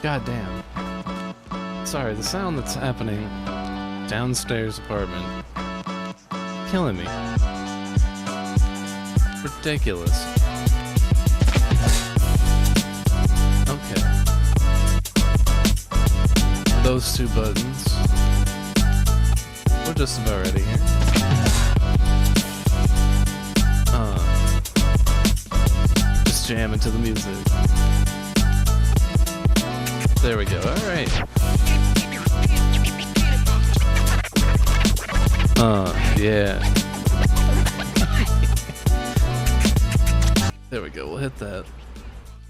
God damn. Sorry, the sound that's happening downstairs apartment. Killing me. Ridiculous. Okay. Those two buttons. We're just about ready here. Just jam into the music. There we go, alright. Yeah. There we go, we'll hit that.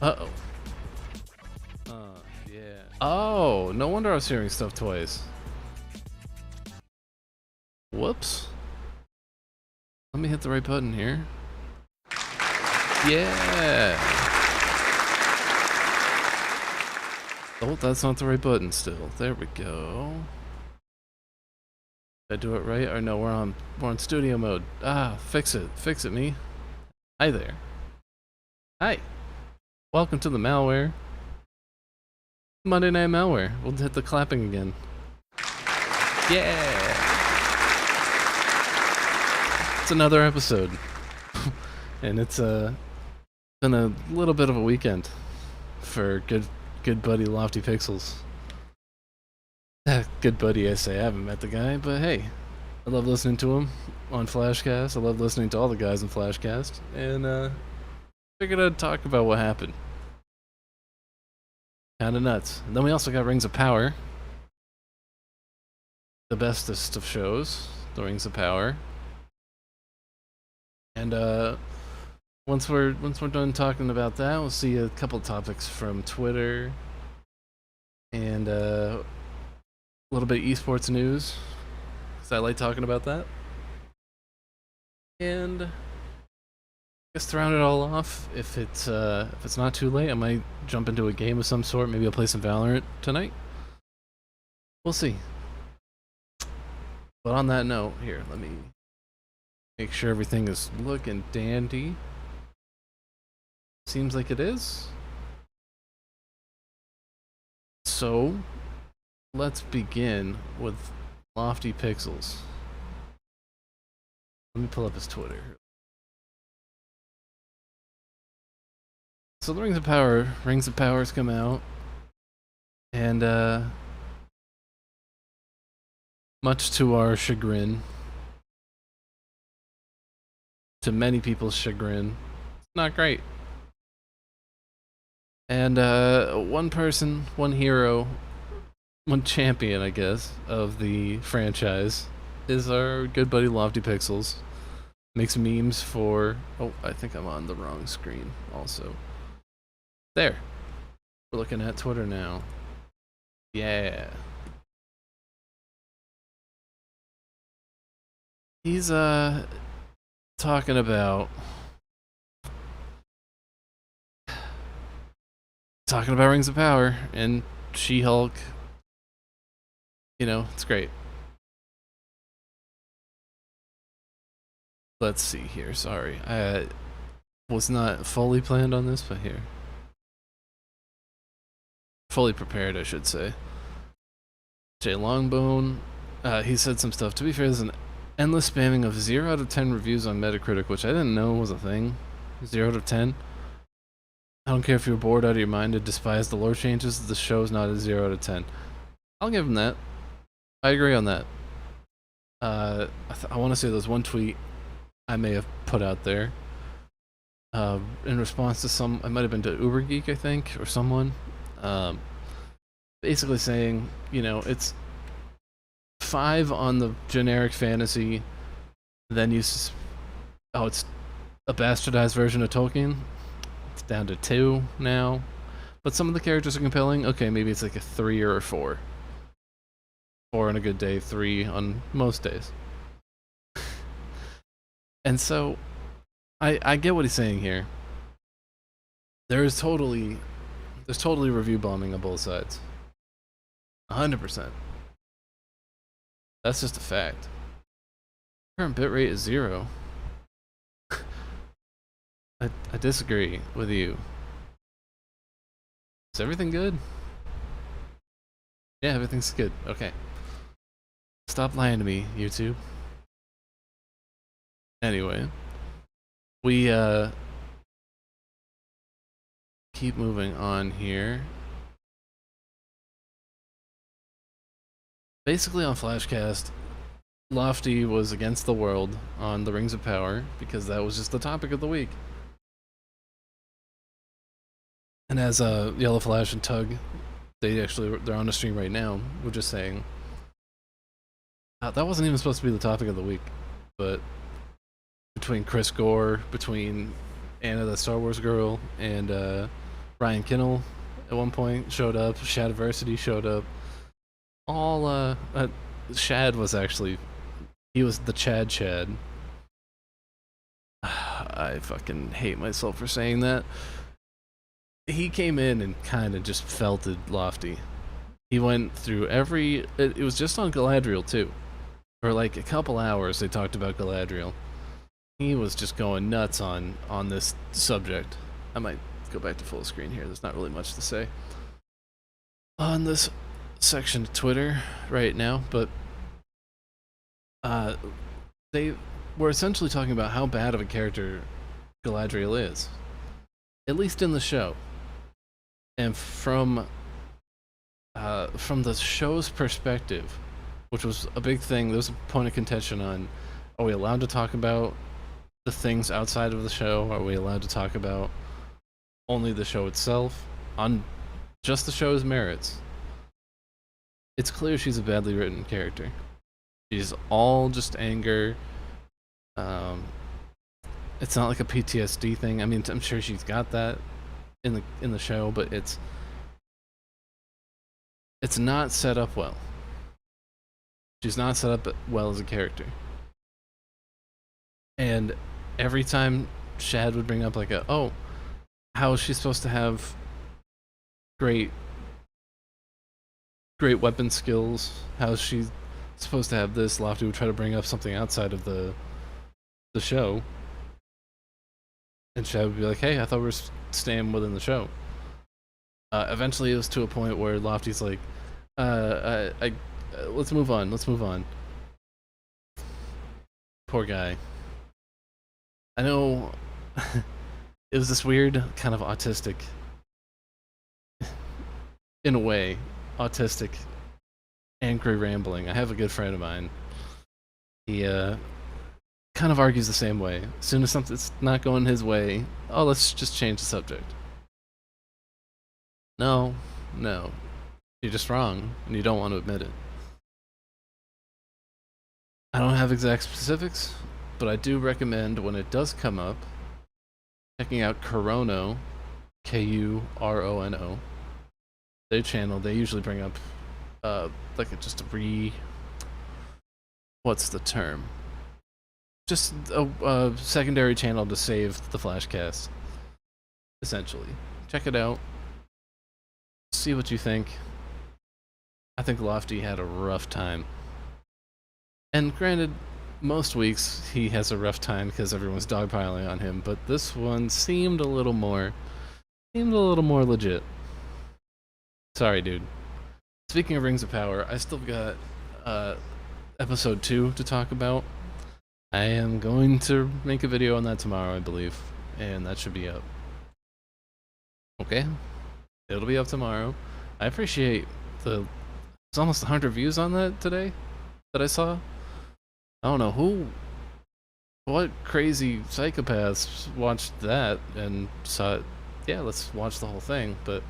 Uh-oh. Yeah. Oh, no wonder I was hearing stuff twice. Whoops. Let me hit the right button here. Yeah! Oh, that's not the right button still. There we go. Did I do it right? Or no, we're on studio mode. Ah, fix it. Fix it, me. Hi there. Hi. Welcome to the Malware. Monday Night Malware. We'll hit the clapping again. Yeah! It's another episode. And it's been a little bit of a weekend for good buddy Lofti Pixels. Good buddy, I say. I haven't met the guy, but hey, I love listening to him on Flashcast. I love listening to all the guys in Flashcast, and figured I'd talk about what happened. Kinda nuts. And then we also got Rings of Power, the bestest of shows, the Rings of Power. And once we're done talking about that, we'll see a couple topics from Twitter and a little bit of esports news, because I like talking about that. And I guess to round it all off, if it's not too late, I might jump into a game of some sort. Maybe I'll play some Valorant tonight. We'll see. But on that note, here, let me make sure everything is looking dandy. Seems like it is. So, let's begin with Lofti Pixels. Let me pull up his Twitter. So the Rings of Power's come out, and much to our chagrin, to many people's chagrin, it's not great. And one person, one hero, one champion, I guess, of the franchise is our good buddy Lofti Pixels. Makes memes for... Oh, I think I'm on the wrong screen also. There. We're looking at Twitter now. Yeah. He's talking about Rings of Power and She-Hulk. You know, it's great. Let's see here, sorry. I was not fully planned on this, but here. Fully prepared, I should say. Jay Longbone, he said some stuff. To be fair, there's an endless spamming of 0 out of 10 reviews on Metacritic, which I didn't know was a thing. 0 out of 10. I don't care if you're bored out of your mind and despise the lore changes, the show's not a 0 out of 10. I'll give him that. I agree on that. I want to say there's one tweet I may have put out there in response to it might have been to Ubergeek, I think, or someone, basically saying, you know, it's 5 on the generic fantasy, then it's a bastardized version of Tolkien. It's down to 2 now, but some of the characters are compelling. Okay, maybe it's like a 3 or a 4. 4 on a good day, 3 on most days. And so, I get what he's saying here. There's totally review bombing on both sides. 100%. That's just a fact. Current bitrate is 0. I disagree with you. Is everything good? Yeah, everything's good. Okay. Stop lying to me, YouTube. Anyway, we keep moving on here. Basically on Flashcast, Lofti was against the world on the Rings of Power because that was just the topic of the week. And as Yellow Flash and Tug, they're on the stream right now. We're just saying that wasn't even supposed to be the topic of the week, but between Chris Gore, between Anna the Star Wars girl, and Ryan Kinnell at one point showed up. Shadiversity showed up. All Shad was actually, he was the Chad. I fucking hate myself for saying that. He came in and kind of just felted Lofti. He went through it was just on Galadriel too. For like a couple hours they talked about Galadriel. He was just going nuts on this subject. I might go back to full screen here, there's not really much to say on this section of Twitter right now, but they were essentially talking about how bad of a character Galadriel is, at least in the show. And from the show's perspective, which was a big thing, there was a point of contention on, are we allowed to talk about the things outside of the show? Are we allowed to talk about only the show itself? On just the show's merits. It's clear she's a badly written character. She's all just anger. It's not like a PTSD thing. I mean, I'm sure she's got that in the show, but it's not set up well. She's not set up well as a character. And every time Shad would bring up like how is she supposed to have great weapon skills? How is she supposed to have this? Lofty would try to bring up something outside of the show. And Shad would be like, hey, I thought we were staying within the show. Eventually it was to a point where Lofty's like, let's move on. Poor guy. I know it was this weird kind of autistic, in a way, autistic, angry rambling. I have a good friend of mine. He kind of argues the same way. As soon as something's not going his way, oh, let's just change the subject. No, you're just wrong, and you don't want to admit it. I don't have exact specifics, but I do recommend, when it does come up, checking out Kurono, Kurono. Their channel, they usually bring up what's the term? Just a secondary channel to save the Flashcast, essentially. Check it out. See what you think. I think Lofty had a rough time. And granted, most weeks he has a rough time because everyone's dogpiling on him, but this one seemed a little more legit. Sorry, dude. Speaking of Rings of Power, I still got episode 2 to talk about. I am going to make a video on that tomorrow, I believe, and that should be up. Okay? It'll be up tomorrow. I appreciate it's almost 100 views on that today that I saw. I don't know what crazy psychopaths watched that and saw it. Yeah, let's watch the whole thing, but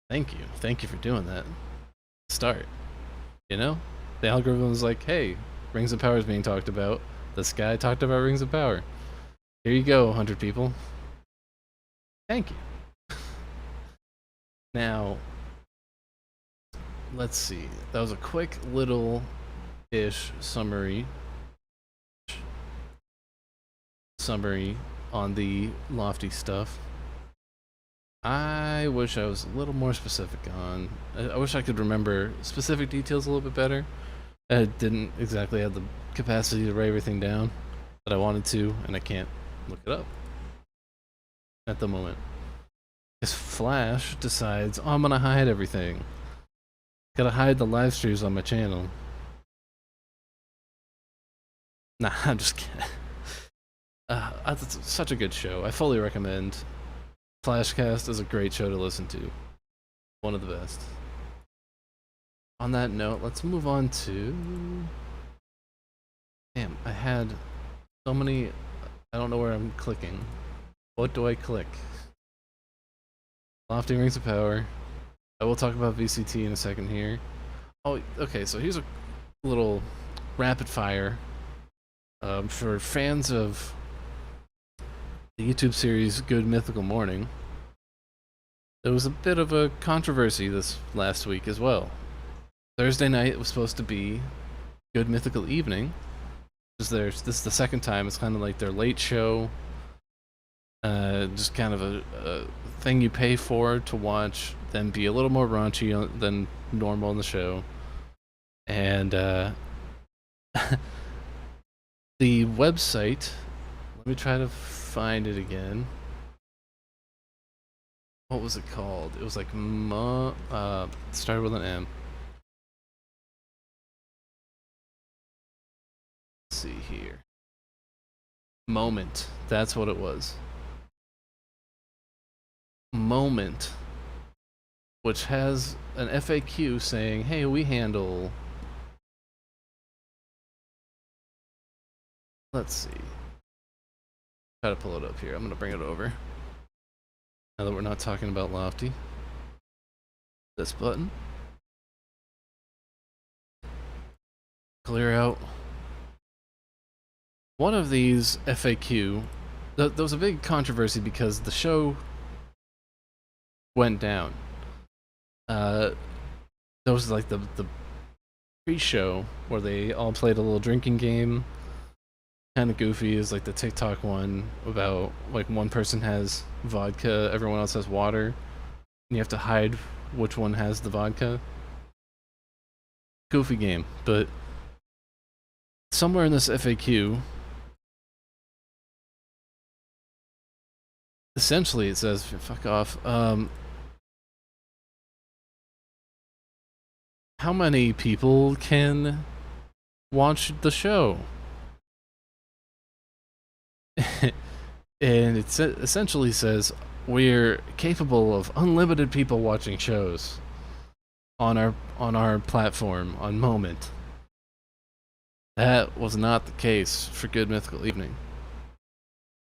thank you for doing that. Start, you know? The algorithm was like, hey, Rings of Power is being talked about. This guy talked about Rings of Power. Here you go, 100 people. Thank you. Now, let's see. That was a quick little-ish summary on the Lofty stuff. I wish I was a little more specific on... I wish I could remember specific details a little bit better. I didn't exactly have the capacity to write everything down that I wanted to, and I can't look it up at the moment. Because Flash decides, oh, I'm gonna hide everything. Gotta hide the live streams on my channel. Nah, I'm just kidding. It's such a good show. I fully recommend. Flashcast is a great show to listen to. One of the best. On that note, let's move on to... Damn, I had so many... I don't know where I'm clicking. What do I click? Lofti Rings of Power. I will talk about VCT in a second here. Oh, okay, so here's a little rapid fire. For fans of the YouTube series Good Mythical Morning, there was a bit of a controversy this last week as well. Thursday night was supposed to be Good Mythical Evening. This is the second time. It's kind of like their late show. Just kind of a thing you pay for to watch them be a little more raunchy than normal in the show. And the website, let me try to find it again. What was it called? It was like started with an M. Let's see here. Moment. That's what it was. Moment, which has an FAQ saying, hey, we handle... Let's see. Try to pull it up here. I'm gonna bring it over. Now that we're not talking about Lofty. This button. Clear out. One of these FAQ, there was a big controversy because the show went down. There was like the pre-show where they all played a little drinking game. Kind of goofy is like the TikTok one about like one person has vodka, everyone else has water, and you have to hide which one has the vodka. Goofy game, but somewhere in this FAQ, essentially it says, fuck off, how many people can watch the show? And it essentially says we're capable of unlimited people watching shows on our platform on Moment. That was not the case for Good Mythical Evening.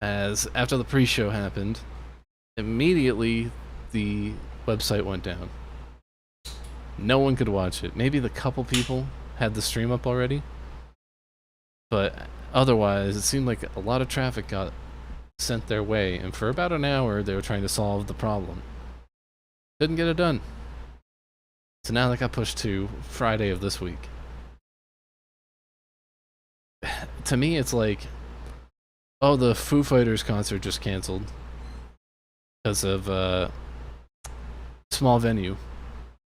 As after the pre-show happened, immediately the website went down. No one could watch it. Maybe the couple people had the stream up already, but otherwise it seemed like a lot of traffic got sent their way, and for about an hour they were trying to solve the problem. Couldn't get it done. So now that got pushed to Friday of this week. To me it's like, oh, the Foo Fighters concert just canceled because of small venue,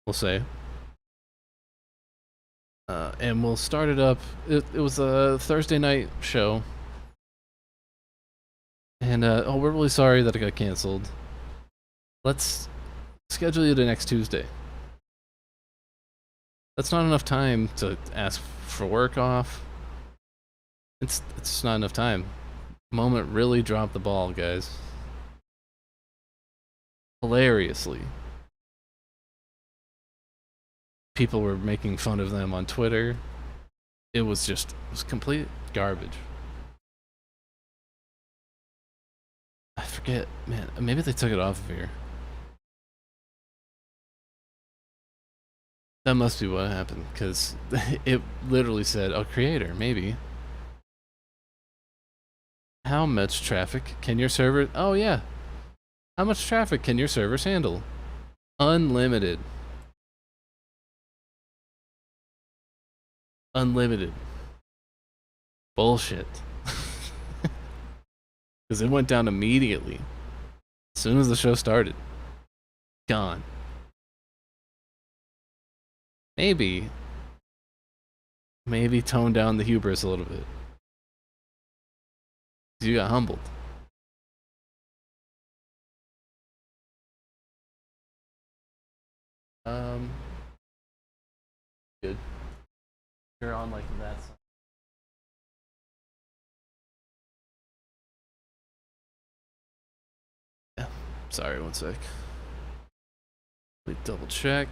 we'll say. And we'll start it up. It was a Thursday night show. And, oh, we're really sorry that it got canceled. Let's schedule you to next Tuesday. That's not enough time to ask for work off. It's just not enough time. Moment really dropped the ball, guys. Hilariously. People were making fun of them on Twitter. It was complete garbage. I forget, man, maybe they took it off of here. That must be what happened, because it literally said, oh, creator, maybe. How much traffic can your server... Oh, yeah. How much traffic can your servers handle? Unlimited. Unlimited. Bullshit. Because it went down immediately. As soon as the show started. Gone. Maybe tone down the hubris a little bit. You got humbled. You're on like that side. Yeah. Sorry, one sec. Let me double check.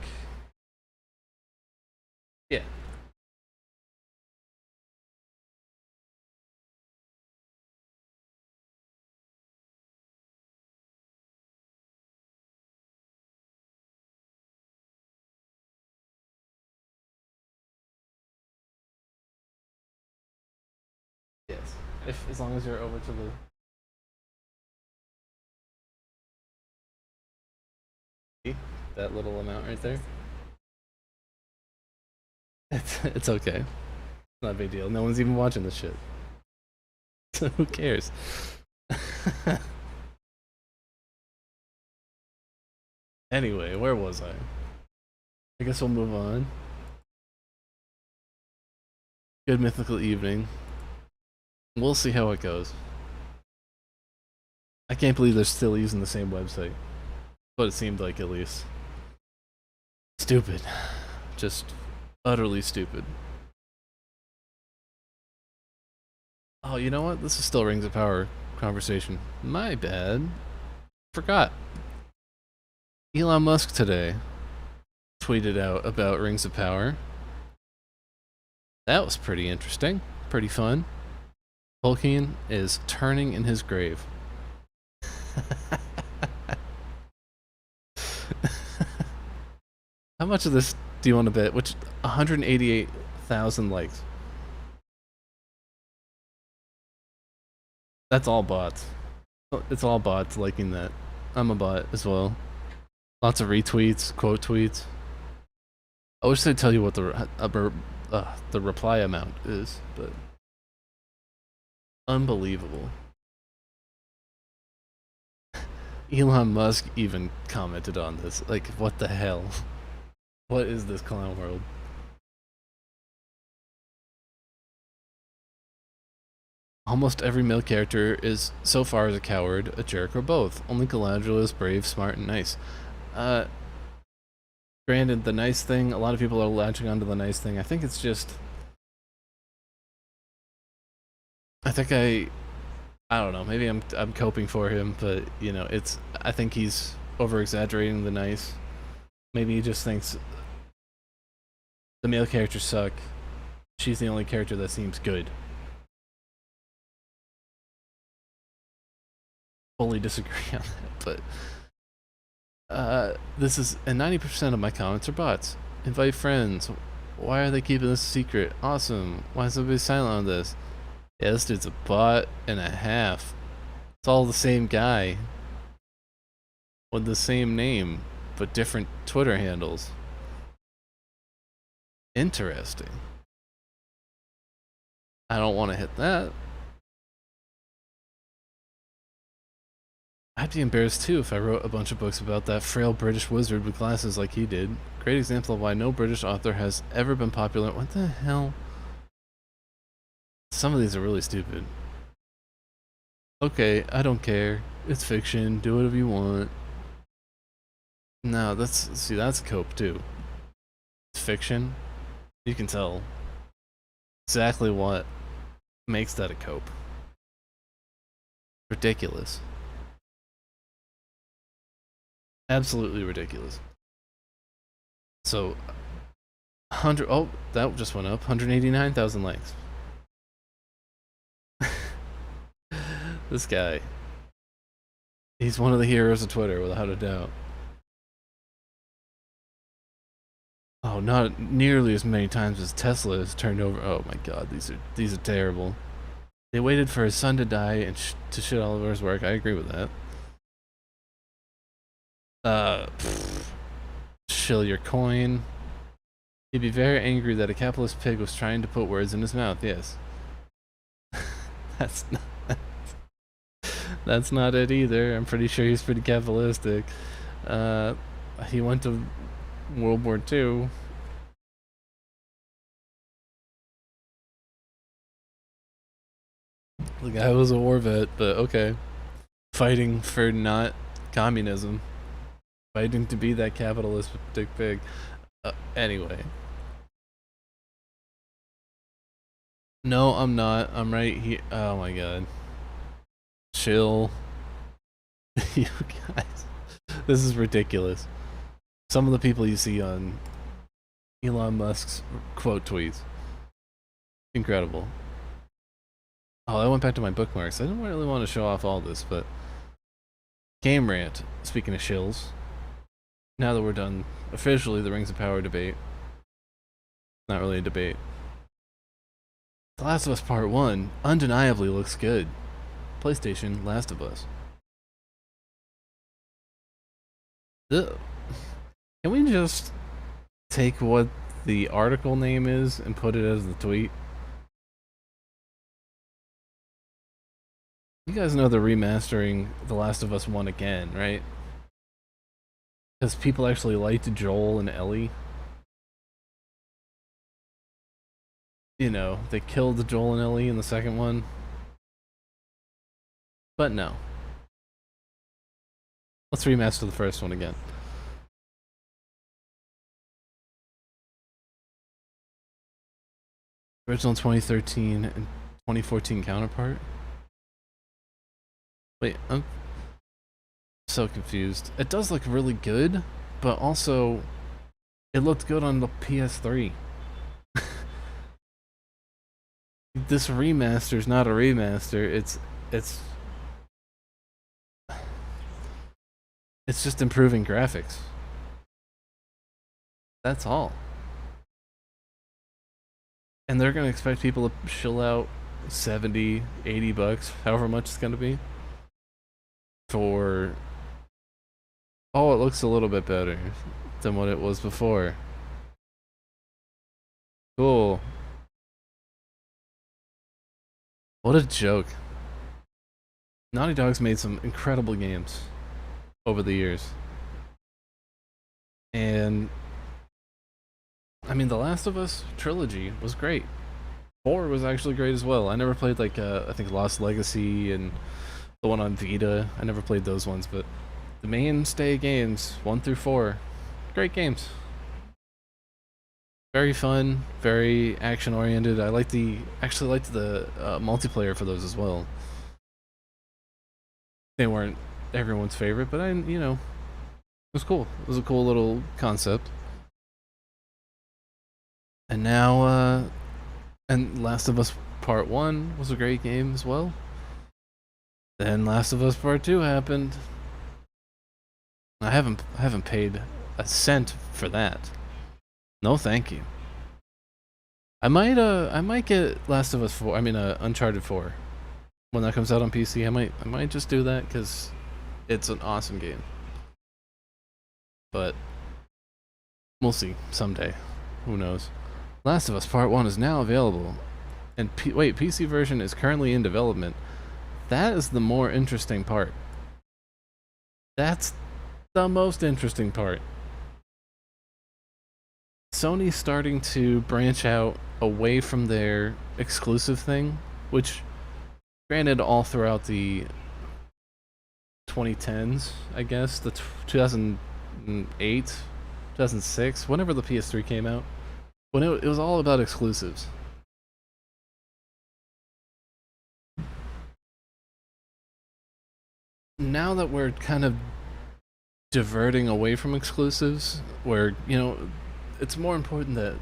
Yeah. Yes. If as long as you're over to the that little amount right there. It's okay. Not a big deal. No one's even watching this shit. So who cares? Anyway, where was I? I guess we'll move on. Good mythical evening. We'll see how it goes. I can't believe they're still using the same website. But it seemed like, at least. Stupid. Just utterly stupid. Oh, you know what? This is still Rings of Power conversation. My bad. Forgot. Elon Musk today tweeted out about Rings of Power. That was pretty interesting. Pretty fun. Tolkien is turning in his grave. How much of this do you want to bet? Which 188,000 likes. That's all bots. It's all bots liking that. I'm a bot as well. Lots of retweets, quote tweets. I wish they'd tell you what the reply amount is, but unbelievable. Elon Musk even commented on this. Like, what the hell? What is this clown world? Almost every male character is, so far, a coward, a jerk, or both. Only Galadriel is brave, smart, and nice. Granted, the nice thing, a lot of people are latching onto the nice thing. I think it's just... I don't know, maybe I'm coping for him, but, you know, I think he's over-exaggerating the nice. Maybe he just thinks the male characters suck. She's the only character that seems good. Fully disagree on that, but this is, and 90% of my comments are bots. Invite friends. Why are they keeping this a secret? Awesome. Why is everybody silent on this? Yeah, this dude's a bot and a half. It's all the same guy with the same name but different Twitter handles. Interesting. I don't want to hit that. I'd be embarrassed too if I wrote a bunch of books about that frail British wizard with glasses like he did. Great example of why no British author has ever been popular. What the hell? Some of these are really stupid. Okay, I don't care. It's fiction. Do whatever you want. No, that's cope too. It's fiction. You can tell exactly what makes that a cope. Ridiculous. Absolutely ridiculous. So, oh, that just went up. 189,000 likes. This guy. He's one of the heroes of Twitter, without a doubt. Oh, not nearly as many times as Tesla has turned over. Oh my god, these are terrible. They waited for his son to die and to shit all over his work. I agree with that. Shill your coin. He'd be very angry that a capitalist pig was trying to put words in his mouth. Yes. That's not it either. I'm pretty sure he's pretty capitalistic. He went to World War II. The guy was a war vet, but okay. Fighting for not communism. Fighting to be that capitalistic pig. Anyway. No, I'm not. I'm right here. Oh my god. Chill. You guys. This is ridiculous. Some of the people you see on Elon Musk's quote tweets. Incredible. Oh, I went back to my bookmarks. I didn't really want to show off all this, but Game Rant, speaking of shills, now that we're done officially the Rings of Power debate, not really a debate. The Last of Us Part 1 undeniably looks good. PlayStation Last of Us. Ugh. Can we just take what the article name is and put it as the tweet? You guys know they're remastering The Last of Us 1 again, right? Because people actually liked Joel and Ellie. You know, they killed Joel and Ellie in the second one. But no. Let's remaster the first one again. Original 2013 and 2014 counterpart? Wait, I'm so confused. It does look really good, but also it looked good on the PS3. This remaster's not a remaster. It's just improving graphics. That's all. And they're gonna expect people to shill out 70, 80 bucks, however much it's gonna be, for... Oh, it looks a little bit better than what it was before. Cool. What a joke. Naughty Dog's made some incredible games over the years. And I mean, The Last of Us trilogy was great. 4 was actually great as well. I never played like I think Lost Legacy and the one on Vita. I never played those ones, but the mainstay games 1 through 4, great games. Very fun, very action oriented. I actually liked the multiplayer for those as well. They weren't everyone's favorite, but you know, it was cool. It was a cool little concept. And now, and Last of Us Part 1 was a great game as well. Then Last of Us Part 2 happened. I haven't paid a cent for that. No, thank you. I might get Last of Us 4. I mean, Uncharted 4 when that comes out on PC. I might just do that because it's an awesome game. But we'll see someday. Who knows? Last of Us Part 1 is now available, and PC version is currently in development. That is the more interesting part. That's the most interesting part. Sony's starting to branch out away from their exclusive thing, which, granted, all throughout the 2010s, I guess, the 2008, 2006, whenever the PS3 came out, when it was all about exclusives. Now that we're kind of diverting away from exclusives, where, you know, it's more important that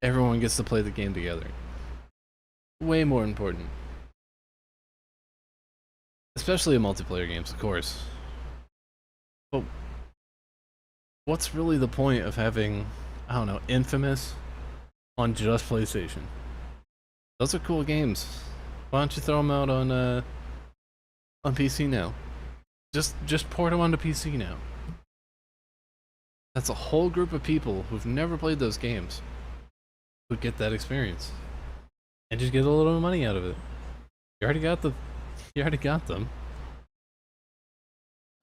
everyone gets to play the game together. Way more important. Especially in multiplayer games, of course. But what's really the point of having, I don't know, Infamous on just PlayStation? Those are cool games. Why don't you throw them out on PC now? Just port them onto PC now. That's a whole group of people who've never played those games who get that experience and just get a little money out of it. You already got them.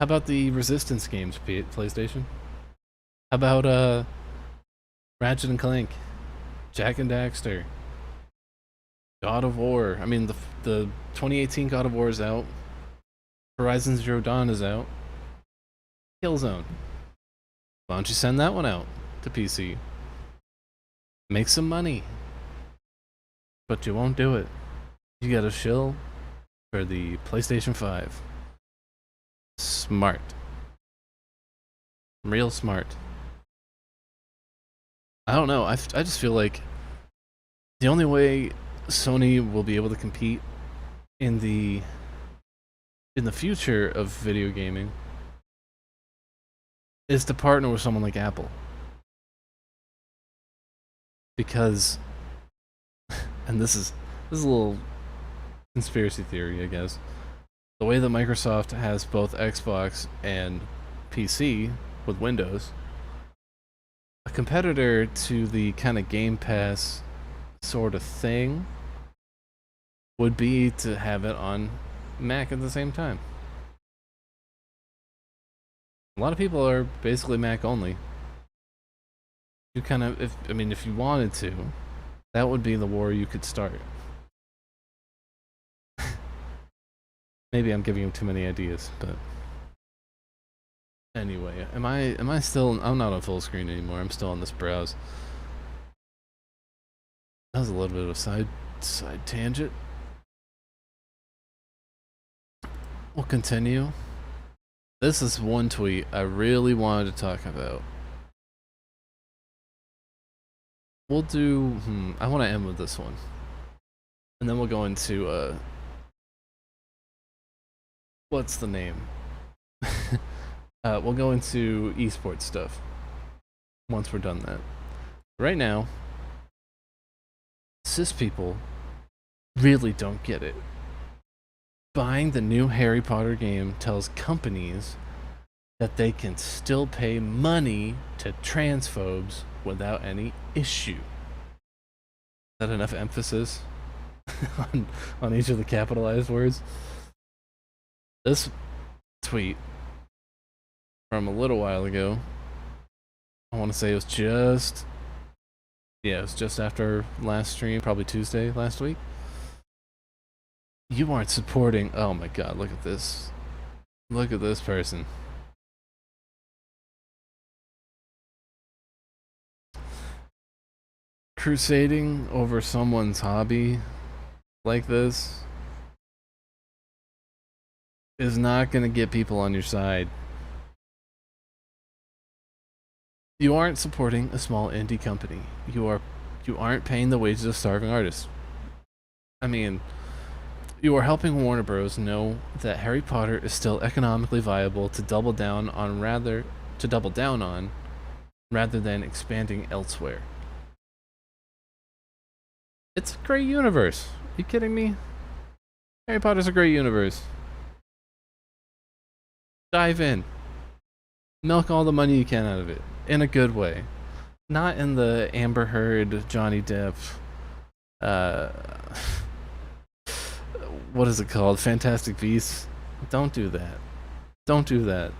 How about the Resistance games, PlayStation? How about Ratchet and Clank, Jack and Daxter, God of War? I mean, the 2018 God of War is out. Horizon Zero Dawn is out. Killzone. Why don't you send that one out to PC? Make some money. but you won't do it. You gotta shill for the PlayStation 5. Smart. Real smart. I don't know. I just feel like the only way Sony will be able to compete in the future of video gaming is to partner with someone like Apple. Because and this is a little conspiracy theory, I guess. The way that Microsoft has both Xbox and PC with Windows, a competitor to the kind of Game Pass sort of thing would be to have it on Mac at the same time. A lot of people are basically Mac only. You kind of, if you wanted to, that would be the war you could start. Maybe I'm giving you too many ideas, but anyway, am I still? I'm not on full screen anymore. I'm still on this browse. That was a little bit of a side tangent. We'll continue. This is one tweet I really wanted to talk about. We'll do. I want to end with this one, and then we'll go into what's the name? We'll go into esports stuff once we're done that. Right now, cis people really don't get it. Buying the new Harry Potter game tells companies that they can still pay money to transphobes without any issue. Is that enough emphasis on each of the capitalized words? This tweet from a little while ago, I want to say it was just after last stream, probably Tuesday last week. You aren't supporting. Oh my god, look at this. Look at this person. Crusading over someone's hobby like this is not going to get people on your side. You aren't supporting a small indie company. You aren't paying the wages of starving artists. I mean, you are helping Warner Bros. Know that Harry Potter is still economically viable to double down on rather than expanding elsewhere. It's a great universe. Are you kidding me? Harry Potter's a great universe. Dive in. Milk all the money you can out of it. In a good way. Not in the Amber Heard, Johnny Depp, what is it called? Fantastic Beasts? Don't do that. Don't do that.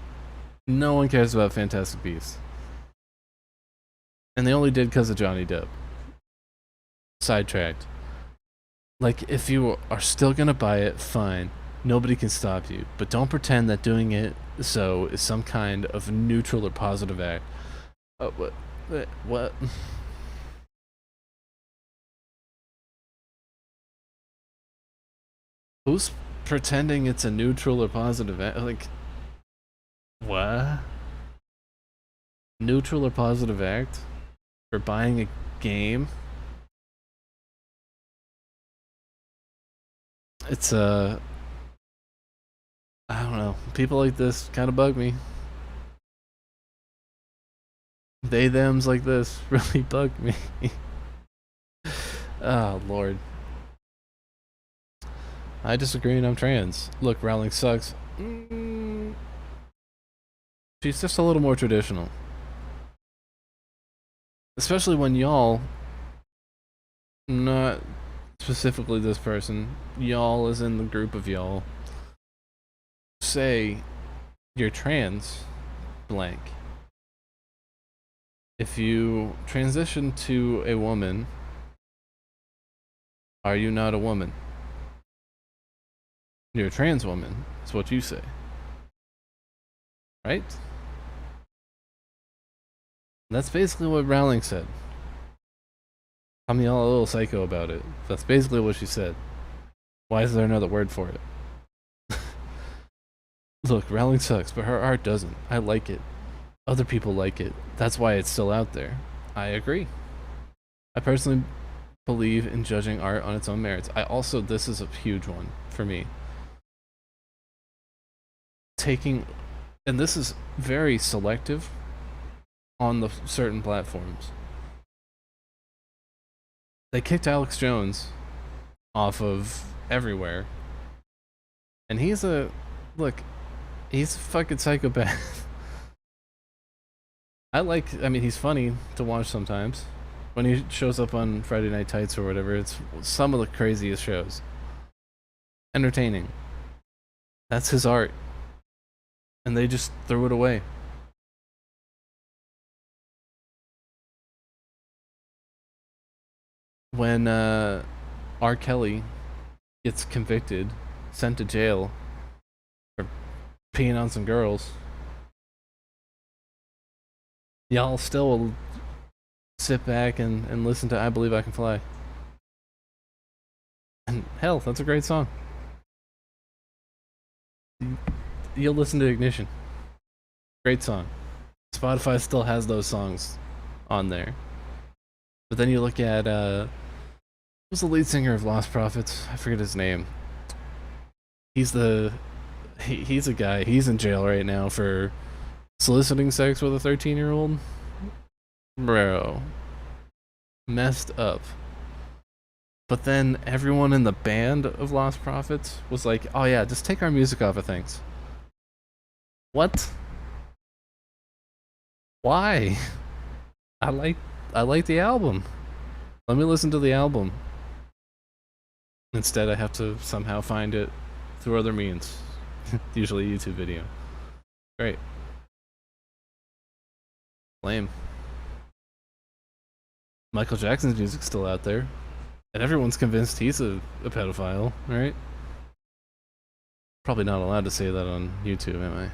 No one cares about Fantastic Beasts. And they only did because of Johnny Depp. Sidetracked. Like, if you are still gonna buy it, fine. Nobody can stop you. But don't pretend that doing it so is some kind of neutral or positive act. What? Who's pretending it's a neutral or positive act? Like, what? Neutral or positive act for buying a game? It's I don't know. People like this kind of bug me. They thems like this really bug me. Oh lord. I disagree and I'm trans. Look, Rowling sucks. She's just a little more traditional. Especially when y'all, not specifically this person, y'all is in the group of y'all, say you're trans, blank. If you transition to a woman, are you not a woman? You're a trans woman, is what you say. Right? That's basically what Rowling said. I'm y'all a little psycho about it. That's basically what she said. Why is there another word for it? Look, Rowling sucks, but her art doesn't. I like it. Other people like it. That's why it's still out there. I agree. I personally believe in judging art on its own merits. This is a huge one for me. And this is very selective on the certain platforms. They kicked Alex Jones off of everywhere. And he's a fucking psychopath. He's funny to watch sometimes. When he shows up on Friday Night Tights or whatever, it's some of the craziest shows. Entertaining. That's his art. And they just threw it away. When R. Kelly gets convicted, sent to jail for peeing on some girls, y'all still sit back and listen to I Believe I Can Fly. And hell, that's a great song. You'll listen to Ignition. Great song. Spotify still has those songs on there. But then you look at who's the lead singer of Lost Prophets? I forget his name. He's a guy. He's in jail right now for soliciting sex with a 13-year-old. Bro. Messed up. But then everyone in the band of Lost Prophets was like, oh yeah, just take our music off of things. What? Why? I like the album. Let me listen to the album. Instead, I have to somehow find it through other means. Usually a YouTube video. Great. Lame. Michael Jackson's music's still out there. And everyone's convinced he's a pedophile, right? Probably not allowed to say that on YouTube, am I?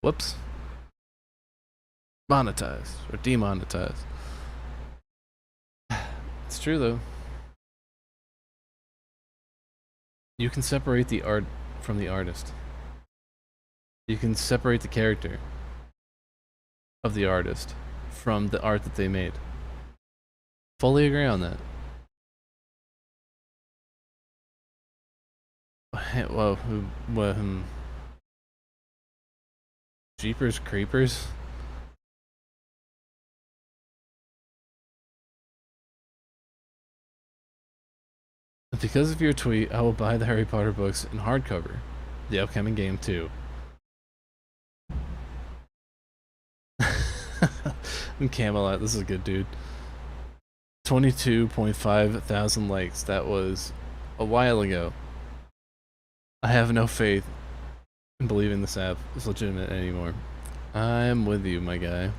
Whoops. Monetized. Or demonetized. It's true, though. You can separate the art from the artist. You can separate the character of the artist from the art that they made. Fully agree on that. Well, Jeepers Creepers? Because of your tweet, I will buy the Harry Potter books in hardcover. The upcoming game, too. Camelot, this is a good dude. 22.5 thousand likes. That was a while ago. I have no faith in believing this app is legitimate anymore. I'm with you, my guy.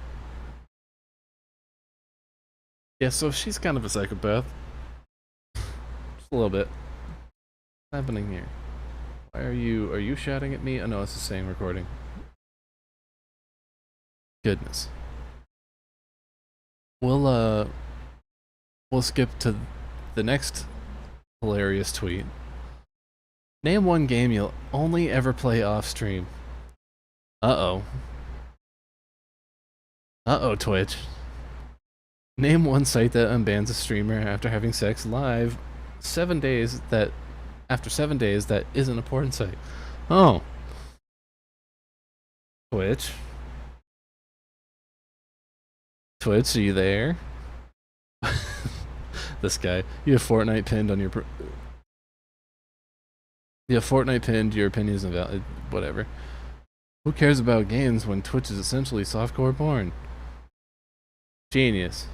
Yeah, so she's kind of a psychopath. Just a little bit. What's happening here? Why are you shouting at me? Oh no, it's the same recording. Goodness. We'll skip to the next hilarious tweet. Name one game you'll only ever play off stream. Uh-oh. Uh-oh, Twitch. Name one site that unbans a streamer after having sex live after 7 days that isn't a porn site. Oh. Twitch, are you there? This guy. You have Fortnite pinned on your... You have Fortnite pinned, your opinion is invalid, whatever. Who cares about games when Twitch is essentially softcore porn? Genius.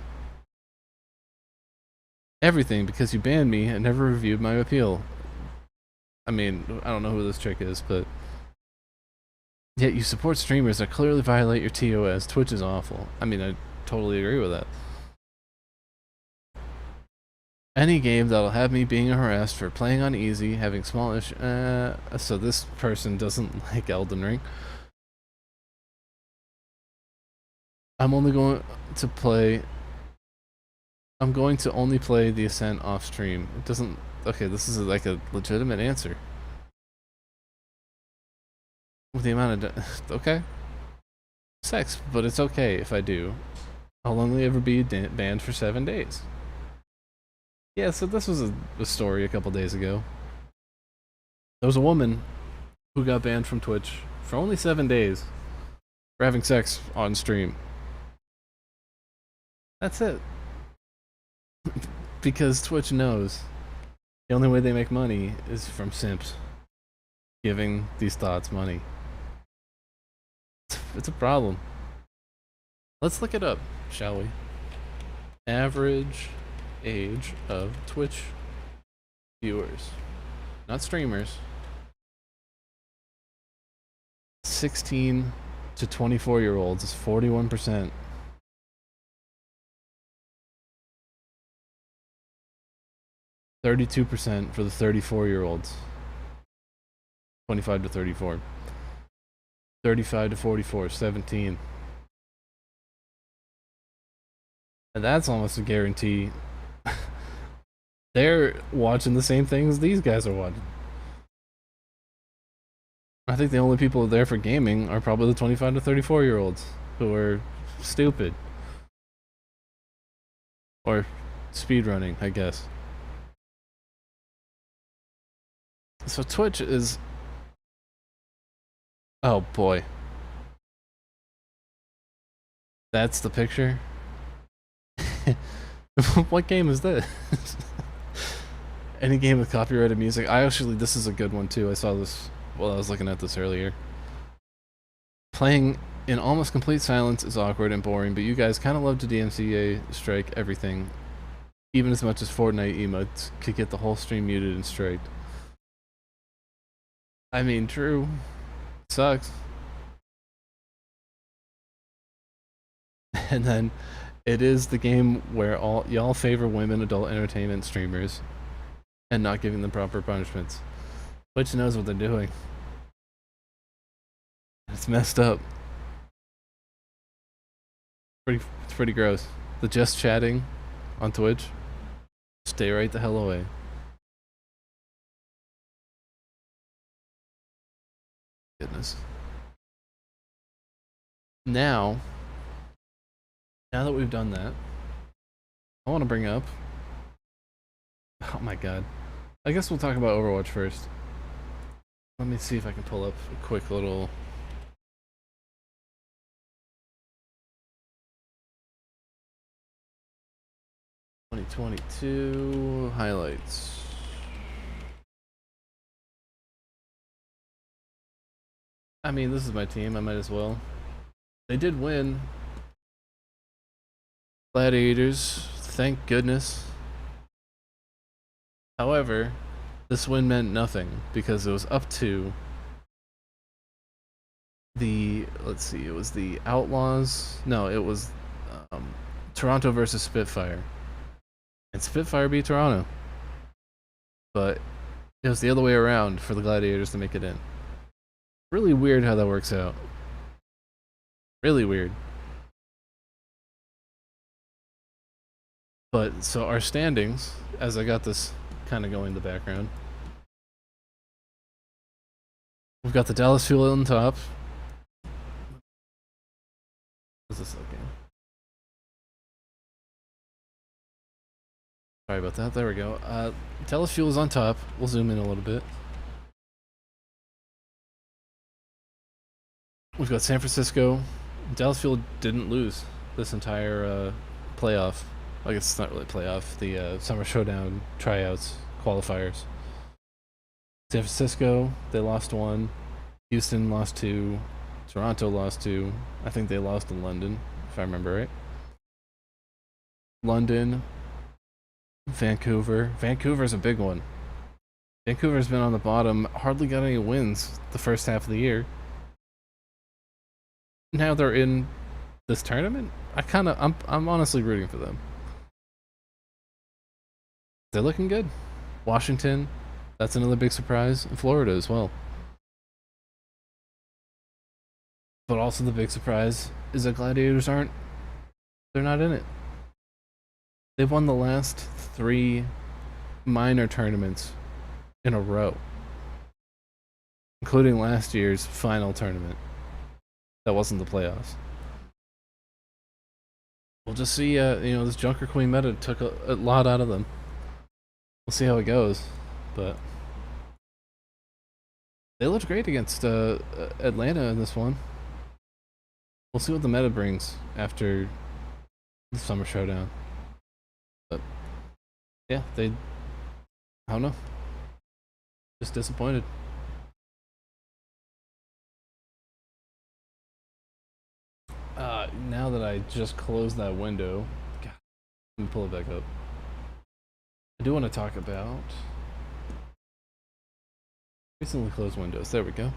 Everything because you banned me and never reviewed my appeal. I mean, I don't know who this chick is, but... Yet you support streamers that clearly violate your TOS. Twitch is awful. I mean, I totally agree with that. Any game that'll have me being harassed for playing on easy, having small issues. So this person doesn't like Elden Ring. I'm only going to play I'm going to only play the Ascent off stream. It doesn't. Okay, this is like a legitimate answer. With the amount of. Okay. Sex, but it's okay if I do. I'll only ever be banned for 7 days. Yeah, so this was a story a couple days ago. There was a woman who got banned from Twitch for only 7 days for having sex on stream. That's it. Because Twitch knows the only way they make money is from simps giving these thoughts money. It's a problem. Let's look it up, shall we? Average age of Twitch viewers, not streamers. 16 to 24-year-olds is 41%. 32% for the 34-year-olds. 25 to 34. 35 to 44, 17. And that's almost a guarantee. They're watching the same things these guys are watching. I think the only people there for gaming are probably the 25 to 34-year-olds who are stupid. Or speedrunning, I guess. So Twitch is... Oh boy. That's the picture? What game is this? Any game with copyrighted music? This is a good one too. I saw this while I was looking at this earlier. Playing in almost complete silence is awkward and boring, but you guys kind of love to DMCA strike everything. Even as much as Fortnite emotes could get the whole stream muted and striked. I mean, true. Sucks. And then it is the game where all y'all favor women adult entertainment streamers and not giving them proper punishments. Twitch knows what they're doing. It's messed up. It's pretty gross. The just chatting on Twitch. Stay right the hell away. Goodness. Now that we've done that, I want to bring up... Oh my god. I guess we'll talk about Overwatch first. Let me see if I can pull up a quick little... ...2022 highlights. I mean, this is my team, I might as well. They did win. Gladiators, thank goodness. However, this win meant nothing because it was up to the, let's see, it was the Outlaws. No, it was Toronto versus Spitfire. And Spitfire beat Toronto. But it was the other way around for the Gladiators to make it in. Really weird how that works out. Really weird. But, so our standings, as I got this kind of going in the background. We've got the Dallas Fuel on top. What's this looking? Sorry about that, there we go. Dallas Fuel is on top. We'll zoom in a little bit. We've got San Francisco. Dallas Fuel didn't lose this entire playoff. I guess it's not really playoff. The Summer Showdown tryouts, qualifiers. San Francisco, they lost 1. Houston lost 2. Toronto lost 2. I think they lost in London, if I remember right. London. Vancouver. Vancouver's a big one. Vancouver's been on the bottom, hardly got any wins the first half of the year. Now they're in this tournament. I'm honestly rooting for them. They're looking good. Washington, that's another big surprise. And Florida as well. But also the big surprise is that Gladiators they're not in it. They won the last 3 minor tournaments in a row, including last year's final tournament. That wasn't the playoffs. We'll just see. This Junker Queen meta took a lot out of them. We'll see how it goes, but they looked great against Atlanta in this one. We'll see what the meta brings after the Summer Showdown. But yeah, I don't know. Just disappointed. Now that I just closed that window, God, let me pull it back up. I do want to talk about recently closed windows. There we go.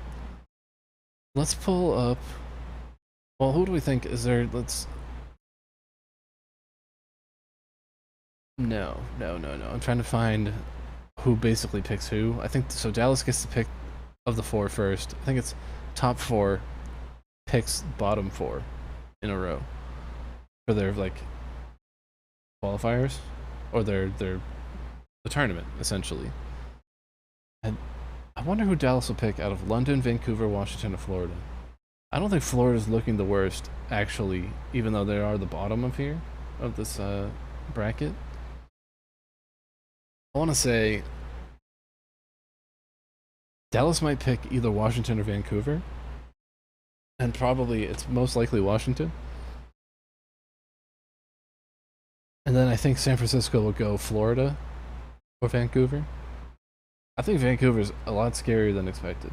Let's pull up. Well, who do we think is there? No. I'm trying to find who basically picks who. I think so. Dallas gets to pick of the 4 first. I think it's top 4 picks bottom 4 in a row for their qualifiers or the tournament essentially. And I wonder who Dallas will pick out of London, Vancouver, Washington, or Florida. I don't think Florida's looking the worst actually, even though they are the bottom of here of this bracket. I want to say Dallas might pick either Washington or Vancouver, and probably it's most likely Washington. And then I think San Francisco will go Florida or Vancouver. I think Vancouver's a lot scarier than expected.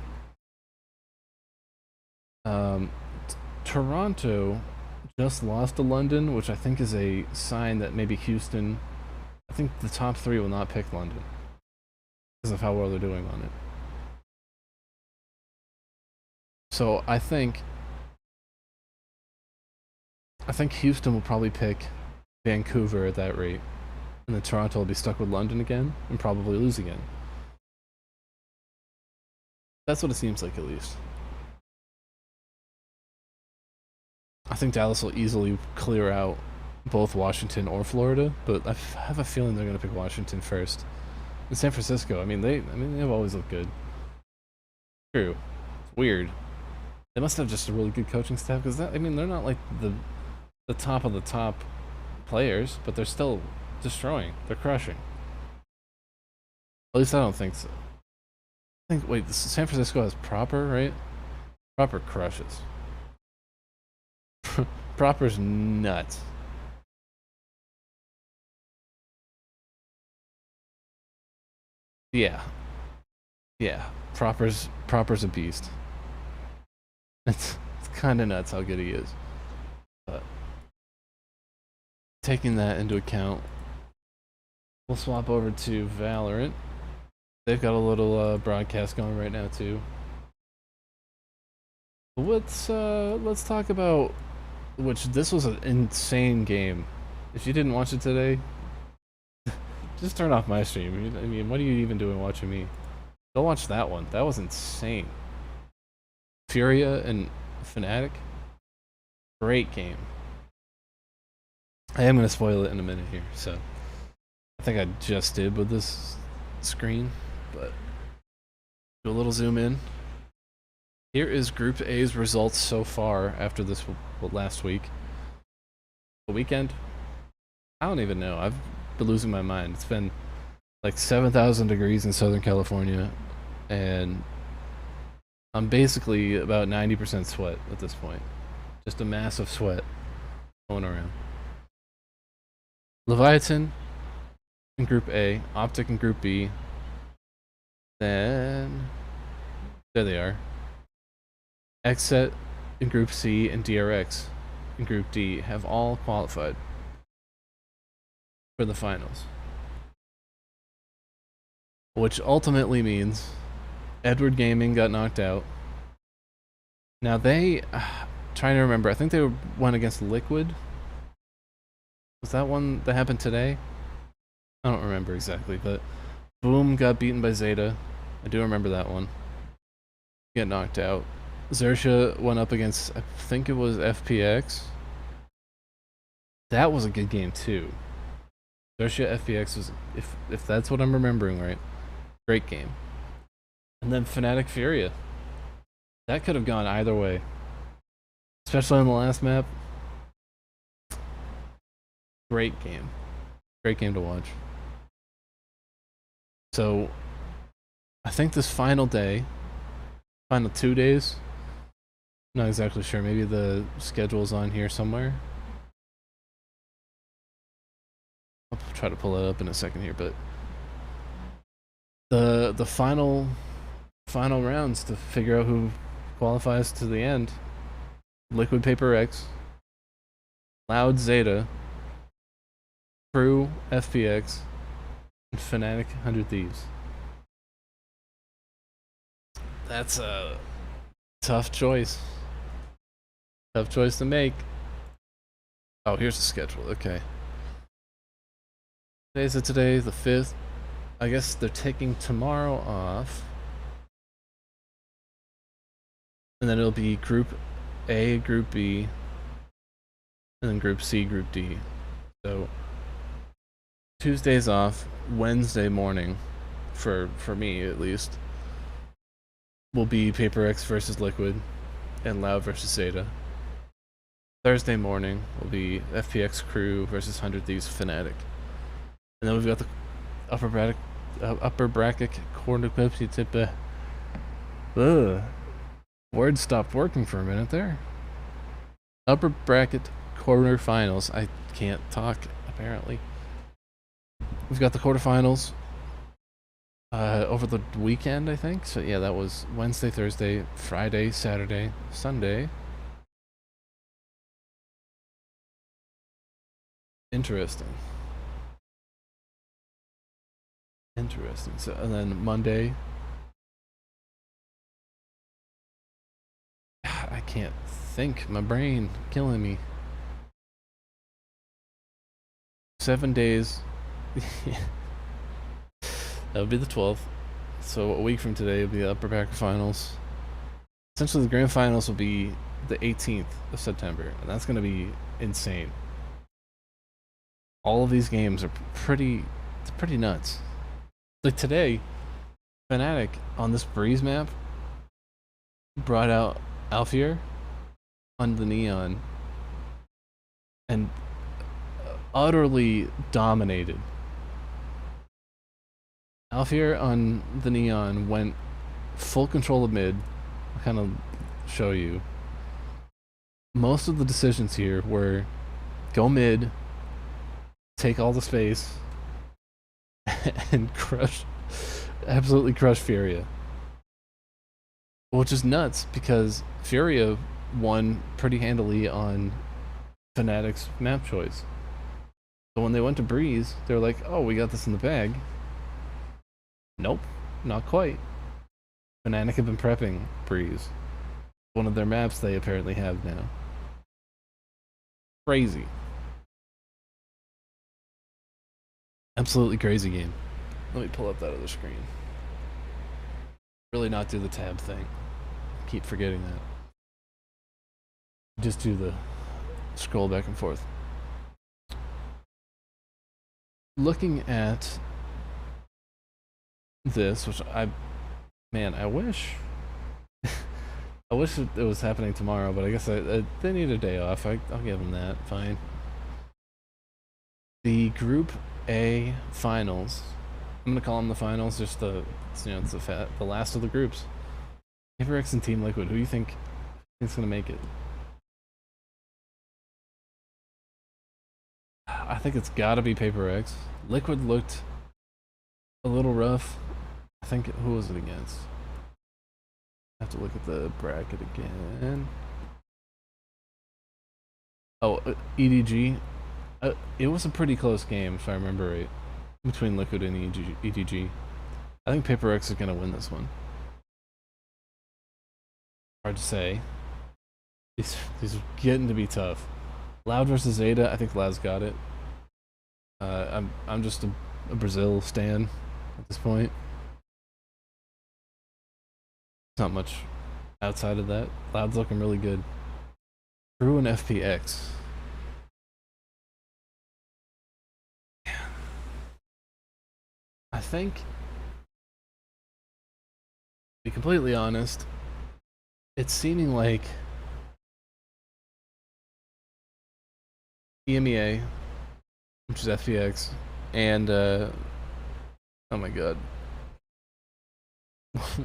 Toronto just lost to London, which I think is a sign that maybe Houston. I think the top 3 will not pick London because of how well they're doing on it. So I think Houston will probably pick Vancouver at that rate, and then Toronto will be stuck with London again and probably lose again. That's what it seems like, at least. I think Dallas will easily clear out both Washington or Florida, but I have a feeling they're going to pick Washington first. And San Francisco, they've always looked good. True. It's weird. They must have just a really good coaching staff because they're not like the top of the top players, but they're still destroying. They're crushing. At least I don't think so. Wait, San Francisco has Proper, right? Proper crushes. Proper's nuts. Yeah. Proper's a beast. It's kind of nuts how good he is. But taking that into account, we'll swap over to Valorant. They've got a little broadcast going right now too. Let's talk about this was an insane game. If you didn't watch it today, just turn off my stream. What are you even doing watching me? Go watch that one. That was insane. Furia and Fnatic. Great game. I am going to spoil it in a minute here, so I think I just did with this screen, but do a little zoom in. Here is Group A's results so far after this last week. The weekend? I don't even know. I've been losing my mind. It's been like 7,000 degrees in Southern California, and I'm basically about 90% sweat at this point. Just a massive sweat going around. Leviathan in Group A, Optic in Group B. Then there they are. Xset in Group C and DRX in Group D have all qualified for the finals. Which ultimately means Edward Gaming got knocked out. Now they, trying to remember, I think they went against Liquid. Was that one that happened today? I don't remember exactly, but Boom got beaten by Zeta. I do remember that one. Get knocked out. Xerxia went up against, I think it was FPX. That was a good game too. Xerxia FPX was, if that's what I'm remembering right, great game. And then Fnatic Furia. That could have gone either way. Especially on the last map. Great game. Great game to watch. So, I think this final day, final 2 days, not exactly sure, maybe the schedule's on here somewhere. I'll try to pull it up in a second here, but the final rounds to figure out who qualifies to the end. Liquid Paper X, Loud Zeta, Crew FPX, and Fnatic 100 Thieves. That's a tough choice. Tough choice to make. Oh, here's the schedule. Okay. Today's today, the 5th. I guess they're taking tomorrow off. And then it'll be Group A, Group B, and then Group C, Group D. So Tuesday's off. Wednesday morning, for me at least, will be Paper X versus Liquid, and Loud versus Zeta. Thursday morning will be FPX Crew versus 100 Thieves Fnatic. And then we've got the upper bracket cornucopia. Words stopped working for a minute there. Upper bracket quarterfinals. I can't talk apparently. We've got the quarterfinals over the weekend, I think. So yeah, that was Wednesday, Thursday, Friday, Saturday, Sunday. Interesting. So, and then Monday, I can't think. My brain killing me. 7 days. That would be the 12th. So a week from today will be the upper bracket finals. Essentially, the grand finals will be the 18th of September, and that's going to be insane. All of these games are pretty nuts. Like today, Fnatic on this Breeze map brought out Alfier on the Neon and utterly dominated. Alfier on the Neon went full control of mid. I'll kind of show you. Most of the decisions here were go mid, take all the space, and absolutely crush Furia. Which is nuts because Furia won pretty handily on Fnatic's map choice. So when they went to Breeze, they were like, oh, we got this in the bag. Nope, not quite. Fnatic have been prepping Breeze. One of their maps they apparently have now. Crazy. Absolutely crazy game. Let me pull up that other screen. Really not do the tab thing. Keep forgetting that. Just do the scroll back and forth. Looking at this, which I wish I wish it was happening tomorrow, but I guess they need a day off. I'll give them that. Fine. The Group A finals. I'm gonna call them the finals. Just it's the last of the groups. Paper X and Team Liquid. Who do you think is gonna make it? I think it's gotta be Paper X. Liquid looked a little rough. I think, who was it against? I have to look at the bracket again. Oh, EDG. It was a pretty close game, if I remember right, between Liquid and EDG. I think Paper X is gonna win this one. Hard to say. These are getting to be tough. Loud versus Zeta. I think Loud's got it. I'm just a Brazil stan at this point. Not much outside of that. Loud's looking really good. Crew and FPX. think, to be completely honest, it's seeming like EMEA, which is FPX, and oh my god,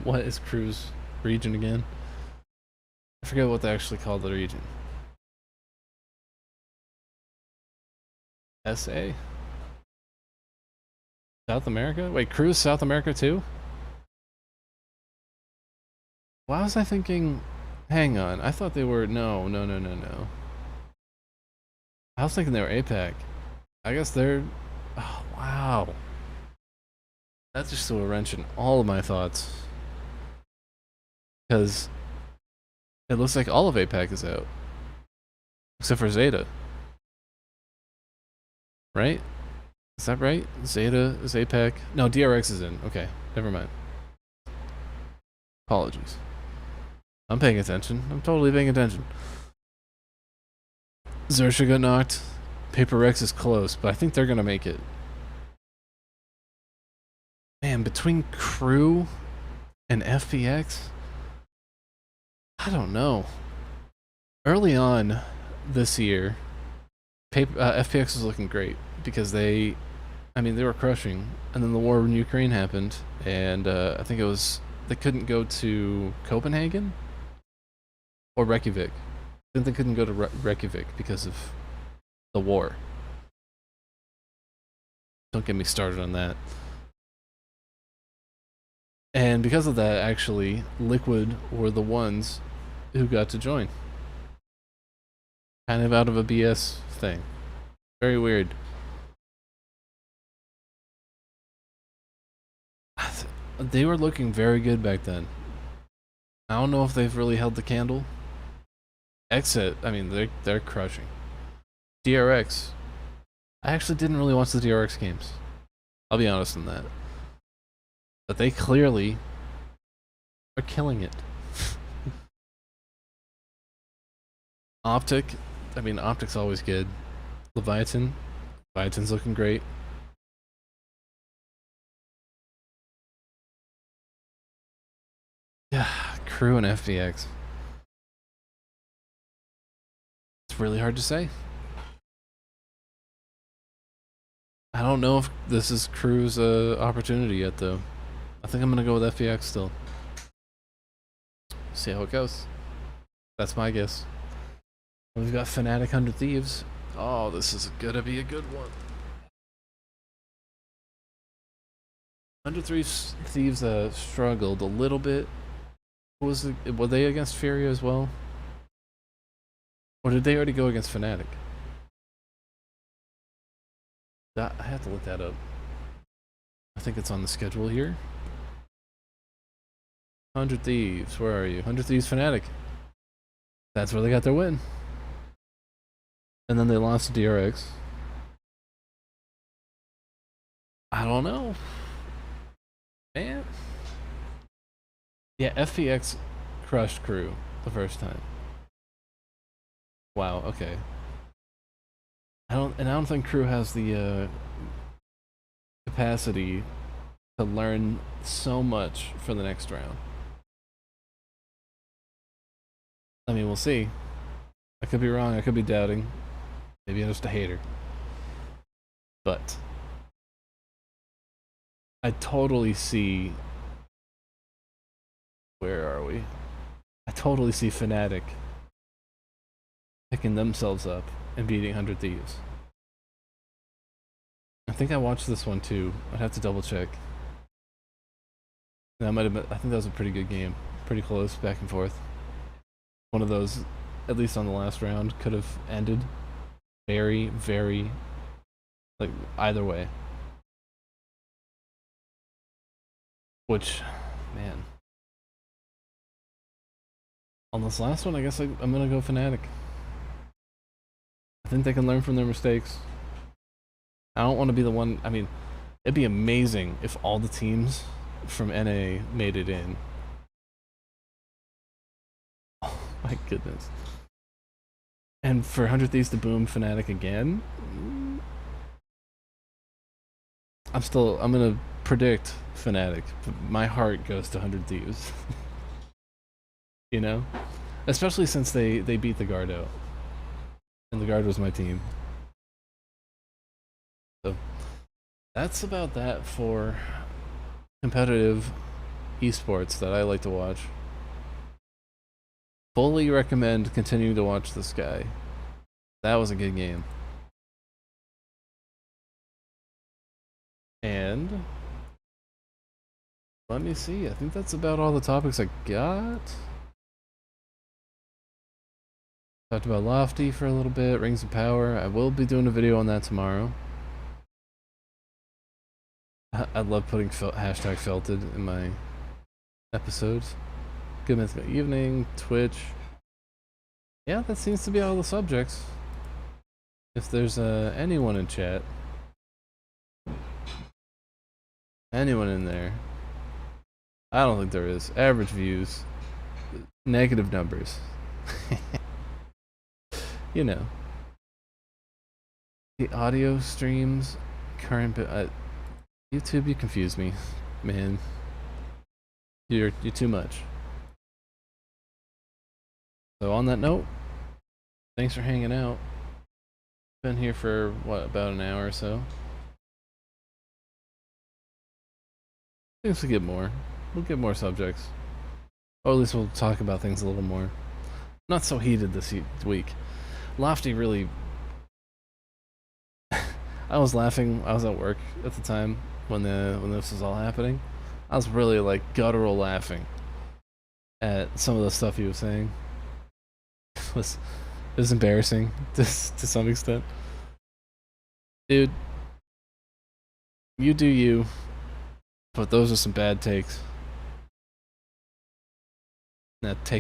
what is Crew's region again? I forget what they actually call the region. SA? South America? Wait, Crew's South America too? Why was I thinking... Hang on, I thought they were... No. I was thinking they were APAC. I guess they're... Oh, wow. That just threw a wrench in all of my thoughts. Because it looks like all of APAC is out. Except for Zeta. Right? Is that right? Zeta is APAC? No, DRX is in. Okay, never mind. Apologies. I'm paying attention. I'm totally paying attention. Xersha got knocked. Paper Rex is close, but I think they're gonna make it. Man, between Crew and FPX, I don't know. Early on this year, FPX was looking great because they were crushing, and then the war in Ukraine happened, and I think it was they couldn't go to Copenhagen or Reykjavik. I think they couldn't go to Reykjavik because of the war. Don't get me started on that. And because of that, actually, Liquid were the ones who got to join. Kind of out of a BS thing. Very weird. They were looking very good back then. I don't know if they've really held the candle. Exit, I mean, they're crushing. DRX. I actually didn't really watch the DRX games. I'll be honest on that. But they clearly are killing it. Optic, I mean, Optic's always good. Leviathan's looking great. Yeah, Crew and FVX. It's really hard to say. I don't know if this is Crew's opportunity yet, though. I think I'm gonna go with FVX still. See how it goes. That's my guess. We've got Fnatic 100 Thieves. Oh, this is gonna be a good one. 100 Thieves struggled a little bit. Were they against Fury as well? Or did they already go against Fnatic? I have to look that up. I think it's on the schedule here. 100 Thieves, where are you? 100 Thieves Fnatic. That's where they got their win. And then they lost to DRX. I don't know. Man. Yeah, FPX crushed Crew the first time. Wow, okay. I don't think Crew has the capacity to learn so much for the next round. I mean, we'll see. I could be wrong, I could be doubting. Maybe I'm just a hater. But I totally see... Where are we? I totally see Fnatic picking themselves up and beating 100 Thieves. I think I watched this one too. I'd have to double check. That might have been, I think that was a pretty good game. Pretty close, back and forth. One of those, at least on the last round, could have ended very, very, like, either way. Which, man. On this last one, I guess I'm gonna go Fnatic. I think they can learn from their mistakes. I don't want to be the one. I mean, it'd be amazing if all the teams from NA made it in. Oh my goodness. And for 100 Thieves to boom Fnatic again, I'm gonna predict Fnatic, but my heart goes to 100 Thieves. You know? Especially since they beat the Guard out. And the Guard was my team. So that's about that for competitive esports that I like to watch. Fully recommend continuing to watch this guy. That was a good game. And let me see. I think that's about all the topics I got. Talked about Lofti for a little bit, Rings of Power. I will be doing a video on that tomorrow. I love putting hashtag felted in my episodes. Good Mythical Evening, Twitch. Yeah, that seems to be all the subjects. If there's anyone in chat, anyone in there, I don't think there is. Average views, negative numbers. You know, the audio streams, current YouTube, you confuse me, man. You're too much. So on that note, thanks for hanging out. Been here for what, about an hour or so. I think we'll get more. We'll get more subjects, or at least we'll talk about things a little more. Not so heated this week. Lofty really. I was laughing. I was at work at the time when this was all happening. I was really like guttural laughing at some of the stuff he was saying. It was embarrassing to some extent. Dude, you do you, but those are some bad takes. Now take